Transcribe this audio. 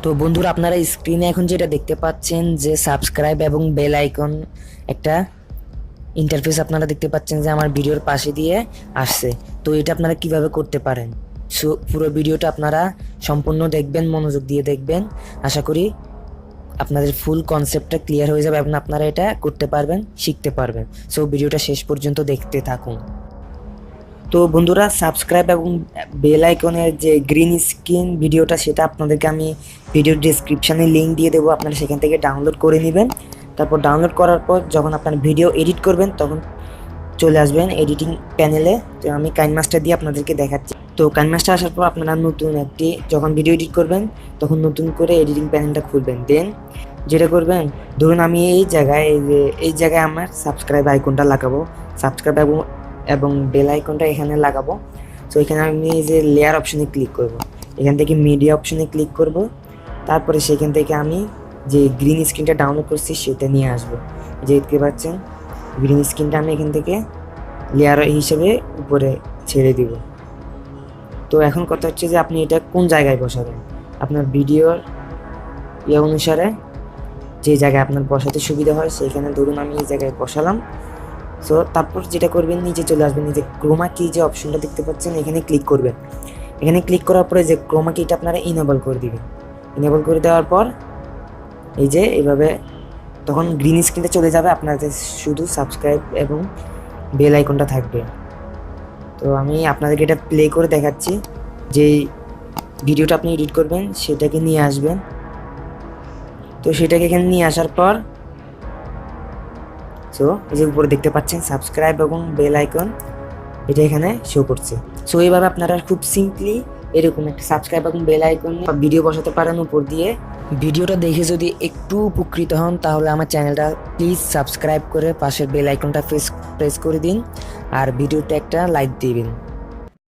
তো বন্ধুরা, আপনারা স্ক্রিনে এখন যেটা দেখতে পাচ্ছেন যে সাবস্ক্রাইব এবং বেল আইকন একটা ইন্টারফেস আপনারা দেখতে পাচ্ছেন যে আমার ভিডিওর পাশে দিয়ে আসছে। তো এটা আপনারা কিভাবে করতে পারেন, সো পুরো ভিডিওটা আপনারা সম্পূর্ণ দেখবেন, মনোযোগ দিয়ে দেখবেন। আশা করি আপনাদের ফুল কনসেপ্টটা ক্লিয়ার হয়ে যাবে এবং আপনারা এটা করতে পারবেন, শিখতে পারবেন। সো ভিডিওটা শেষ পর্যন্ত দেখতে থাকুন। তো বন্ধুরা, সাবস্ক্রাইব এবং বেল আইকনের যে গ্রিন স্ক্রিন ভিডিওটা, সেটা আপনাদেরকে আমি ভিডিওর ডিসক্রিপশানে লিঙ্ক দিয়ে দেবো, আপনারা সেখান থেকে ডাউনলোড করে নেবেন। তারপর ডাউনলোড করার পর যখন আপনার ভিডিও এডিট করবেন তখন চলে আসবেন এডিটিং প্যানেলে। তো আমি কাইনমাস্টার দিয়ে আপনাদেরকে দেখাচ্ছি। তো কাইনমাস্টার আসার পর আপনারা নতুন একটি, যখন ভিডিও এডিট করবেন তখন নতুন করে এডিটিং প্যানেলটা খুলবেন। দেন যেটা করবেন, ধরুন আমি এই জায়গায় আমার সাবস্ক্রাইব আইকনটা লাগাবো, সাবস্ক্রাইব এবং বেল আইকনটা এখানে লাগাবো। তো এখানে আমি এই যে লেয়ার অপশনে ক্লিক করব, এখান থেকে মিডিয়া অপশনে ক্লিক করব। তারপরে সেখান থেকে আমি যে গ্রিন স্ক্রিনটা ডাউনলোড করছি সেটা নিয়ে আসবো। যে দেখতে পাচ্ছেন গ্রিন স্ক্রিনটা আমি এখান থেকে লেয়ার হিসেবে উপরে ছেড়ে দিব। তো এখন কথা হচ্ছে যে আপনি এটা কোন জায়গায় বসাবেন, আপনার ভিডিওর অনুসারে যে জায়গায় আপনার বসাতে সুবিধা হয় সেইখানে। ধরুন আমি এই জায়গায় বসালাম। সো তারপর যেটা করবেন, নিচে চলে আসবেন, এই যে ক্রোমা কি যে অপশনটা দেখতে পাচ্ছেন এখানে ক্লিক করবেন। এখানে ক্লিক করার পরে যে ক্রোমা কিটা আপনারা ইনেবল করে দিবেন। ইনেবল করে দেওয়ার পর এই যে এইভাবে তখন গ্রিন স্ক্রিনটা চলে যাবে, আপনাদের শুধু সাবস্ক্রাইব এবং বেল আইকনটা থাকবে। তো আমি আপনাদেরকে এটা প্লে করে দেখাচ্ছি। যেই ভিডিওটা আপনি এডিট করবেন সেটাকে নিয়ে আসবেন। তো সেটাকে এখানে নিয়ে আসার পর সো এই যে উপরে দেখতে পাচ্ছেন সাবস্ক্রাইব এবং বেল আইকন, এটা এখানে শো করছে। সো এইভাবে আপনারা খুব সিম্পলি এরকম একটা সাবস্ক্রাইব এবং বেল আইকন ভিডিও বসাতে পারেন উপর দিয়ে। ভিডিওটা দেখে যদি একটু উপকৃত হন তাহলে আমার চ্যানেলটা প্লিজ সাবস্ক্রাইব করে পাশের বেল আইকনটা প্রেস করে দিন আর ভিডিওতে একটা লাইক দিবেন।